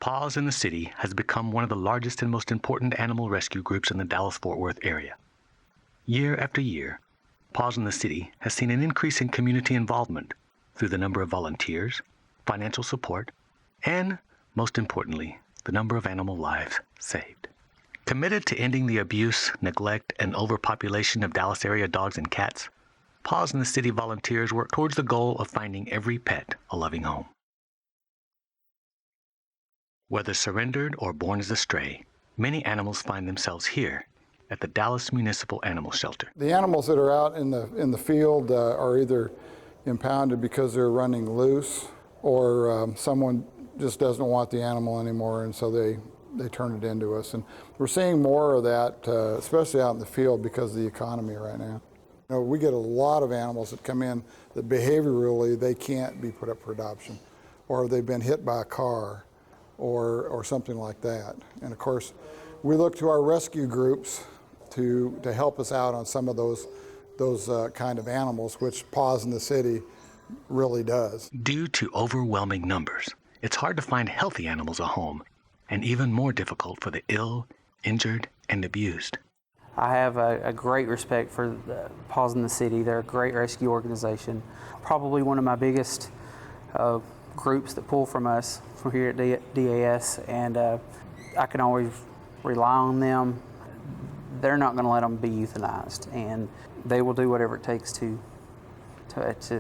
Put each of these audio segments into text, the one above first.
Paws in the City has become one of the largest and most important animal rescue groups in the Dallas-Fort Worth area. Year after year, Paws in the City has seen an increase in community involvement through the number of volunteers, financial support, and, most importantly, the number of animal lives saved. Committed to ending the abuse, neglect, and overpopulation of Dallas area dogs and cats, Paws in the City volunteers work towards the goal of finding every pet a loving home. Whether surrendered or born as a stray, many animals find themselves here at the Dallas Municipal Animal Shelter. The animals that are out in the field are either impounded because they're running loose, or someone just doesn't want the animal anymore, and so they turn it into us. And we're seeing more of that, especially out in the field, because of the economy right now. You know, we get a lot of animals that come in that behaviorally they can't be put up for adoption, or they've been hit by a car, or something like that. And of course, we look to our rescue groups to help us out on some of those kind of animals, which Paws in the City really does. Due to overwhelming numbers, it's hard to find healthy animals a home, and even more difficult for the ill, injured, and abused. I have a great respect for the Paws in the City. They're a great rescue organization. Probably one of my biggest groups that pull from us from here at DAS, and I can always rely on them. They're not going to let them be euthanized, and they will do whatever it takes to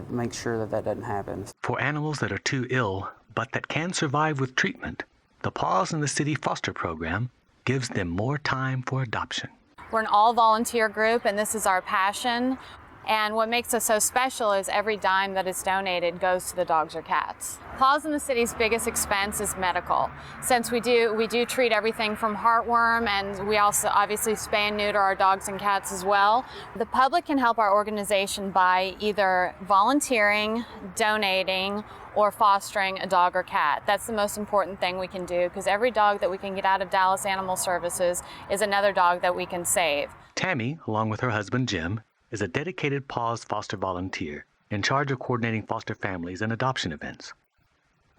make sure that doesn't happen. For animals that are too ill, but that can survive with treatment, the Paws in the City foster program gives them more time for adoption. We're an all-volunteer group, and this is our passion. And what makes us so special is every dime that is donated goes to the dogs or cats. Paws in the City's biggest expense is medical. Since we do treat everything from heartworm, and we also obviously spay and neuter our dogs and cats as well. The public can help our organization by either volunteering, donating, or fostering a dog or cat. That's the most important thing we can do, because every dog that we can get out of Dallas Animal Services is another dog that we can save. Tammy, along with her husband Jim, is a dedicated Paws foster volunteer in charge of coordinating foster families and adoption events.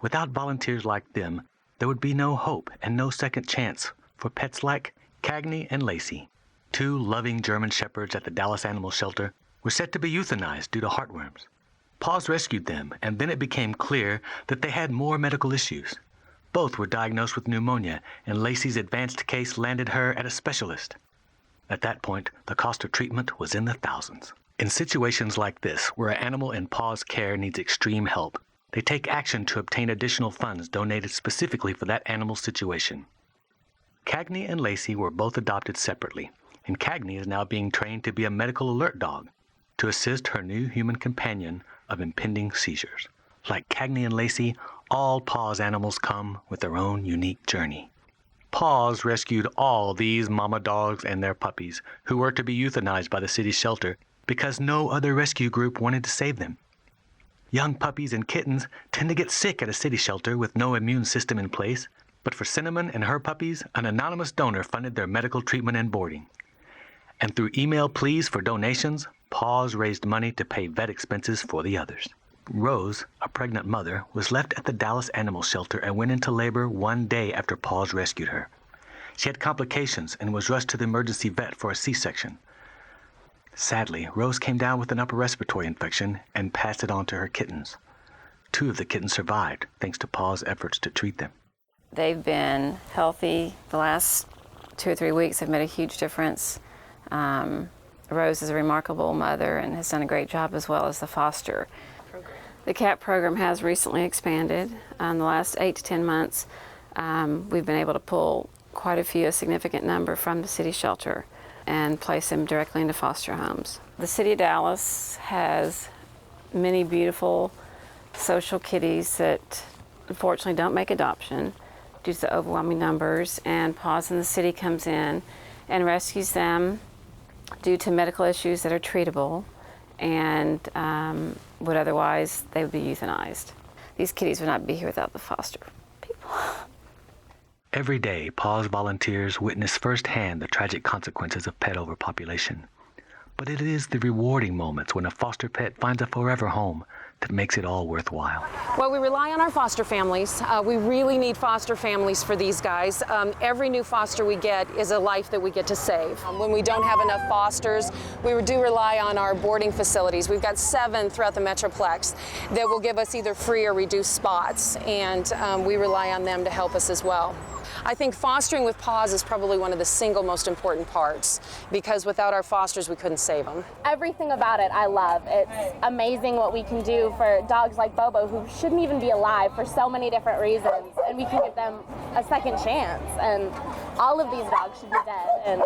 Without volunteers like them, there would be no hope and no second chance for pets like Cagney and Lacey. Two loving German shepherds at the Dallas Animal Shelter were set to be euthanized due to heartworms. Paws rescued them, and then it became clear that they had more medical issues. Both were diagnosed with pneumonia, and Lacey's advanced case landed her at a specialist. At that point, the cost of treatment was in the thousands. In situations like this, where an animal in Paws care needs extreme help, they take action to obtain additional funds donated specifically for that animal's situation. Cagney and Lacey were both adopted separately, and Cagney is now being trained to be a medical alert dog to assist her new human companion of impending seizures. Like Cagney and Lacey, all Paws animals come with their own unique journey. Paws rescued all these mama dogs and their puppies who were to be euthanized by the city shelter because no other rescue group wanted to save them. Young puppies and kittens tend to get sick at a city shelter with no immune system in place, but for Cinnamon and her puppies, an anonymous donor funded their medical treatment and boarding. And through email pleas for donations, Paws raised money to pay vet expenses for the others. Rose, a pregnant mother, was left at the Dallas Animal Shelter and went into labor one day after Paws rescued her. She had complications and was rushed to the emergency vet for a C-section. Sadly, Rose came down with an upper respiratory infection and passed it on to her kittens. 2 of the kittens survived, thanks to Paws' efforts to treat them. They've been healthy. The last 2 or 3 weeks have made a huge difference. Rose is a remarkable mother and has done a great job, as well as the foster. The CAT program has recently expanded. In the last 8 to 10 months, we've been able to pull quite a significant number from the city shelter and place them directly into foster homes. The city of Dallas has many beautiful social kitties that unfortunately don't make adoption due to the overwhelming numbers, and Paws in the City comes in and rescues them due to medical issues that are treatable, and would otherwise they would be euthanized. These kitties would not be here without the foster people. Every day, Paws volunteers witness firsthand the tragic consequences of pet overpopulation. But it is the rewarding moments when a foster pet finds a forever home that makes it all worthwhile. Well, we rely on our foster families. We really need foster families for these guys. Every new foster we get is a life that we get to save. When we don't have enough fosters, we do rely on our boarding facilities. We've got 7 throughout the Metroplex that will give us either free or reduced spots, and we rely on them to help us as well. I think fostering with Paws is probably one of the single most important parts, because without our fosters, we couldn't save them. Everything about it I love. It's amazing what we can do for dogs like Bobo, who shouldn't even be alive for so many different reasons, and we can give them a second chance. And all of these dogs should be dead, and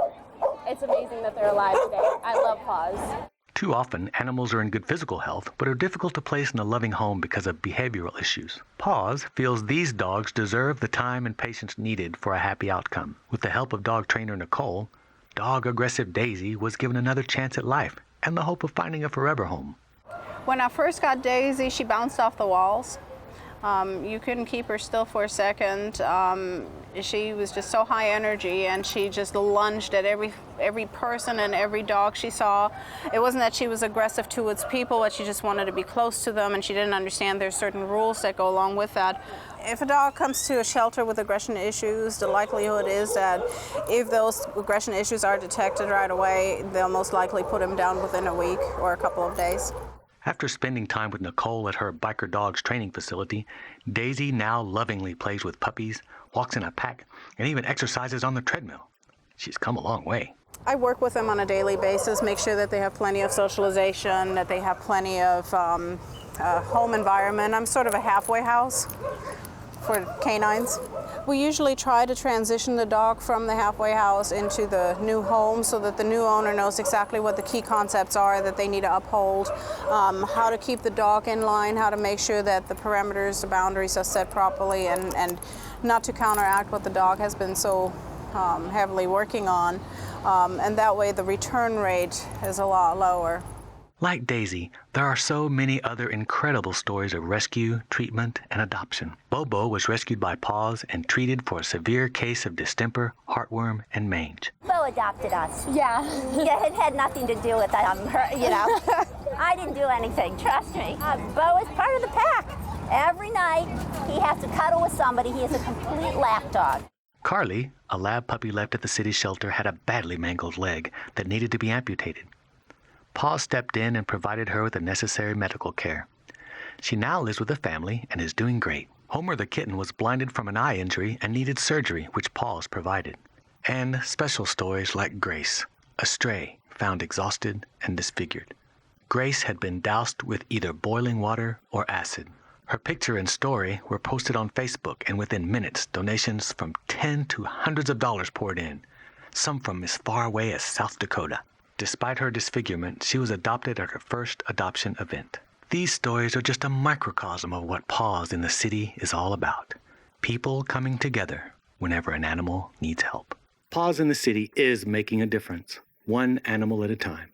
it's amazing that they're alive today. I love Paws. Too often, animals are in good physical health, but are difficult to place in a loving home because of behavioral issues. Paws feels these dogs deserve the time and patience needed for a happy outcome. With the help of dog trainer Nicole, dog aggressive Daisy was given another chance at life and the hope of finding a forever home. When I first got Daisy, she bounced off the walls. You couldn't keep her still for a second. She was just so high energy, and she just lunged at every person and every dog she saw. It wasn't that she was aggressive towards people, but she just wanted to be close to them, and she didn't understand there's certain rules that go along with that. If a dog comes to a shelter with aggression issues, the likelihood is that if those aggression issues are detected right away, they'll most likely put him down within a week or a couple of days. After spending time with Nicole at her Biker Dogs training facility, Daisy now lovingly plays with puppies, walks in a pack, and even exercises on the treadmill. She's come a long way. I work with them on a daily basis, make sure that they have plenty of socialization, that they have plenty of home environment. I'm sort of a halfway house for canines. We usually try to transition the dog from the halfway house into the new home so that the new owner knows exactly what the key concepts are that they need to uphold, how to keep the dog in line, how to make sure that the parameters, the boundaries are set properly, and not to counteract what the dog has been so heavily working on. And that way the return rate is a lot lower. Like Daisy, there are so many other incredible stories of rescue, treatment, and adoption. Bobo was rescued by Paws and treated for a severe case of distemper, heartworm, and mange. Bo adopted us. Yeah. Yeah, it had nothing to do with her, you know. I didn't do anything, trust me. Bo is part of the pack. Every night he has to cuddle with somebody. He is a complete lap dog. Carly, a lab puppy left at the city shelter, had a badly mangled leg that needed to be amputated. Paws stepped in and provided her with the necessary medical care. She now lives with a family and is doing great. Homer the kitten was blinded from an eye injury and needed surgery, which Paws provided. And special stories like Grace, a stray found exhausted and disfigured. Grace had been doused with either boiling water or acid. Her picture and story were posted on Facebook, and within minutes, donations from $10 to hundreds of dollars poured in, some from as far away as South Dakota. Despite her disfigurement, she was adopted at her first adoption event. These stories are just a microcosm of what Paws in the City is all about. People coming together whenever an animal needs help. Paws in the City is making a difference, one animal at a time.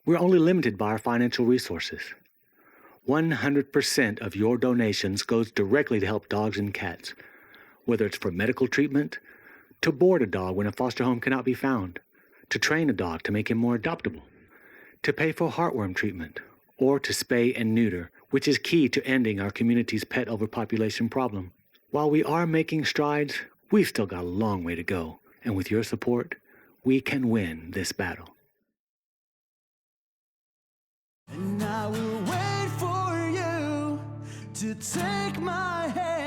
We're only limited by our financial resources. 100% of your donations goes directly to help dogs and cats, whether it's for medical treatment, to board a dog when a foster home cannot be found, to train a dog to make him more adoptable, to pay for heartworm treatment, or to spay and neuter, which is key to ending our community's pet overpopulation problem. While we are making strides, we've still got a long way to go, and with your support, we can win this battle. And I will wait for you to take my hand.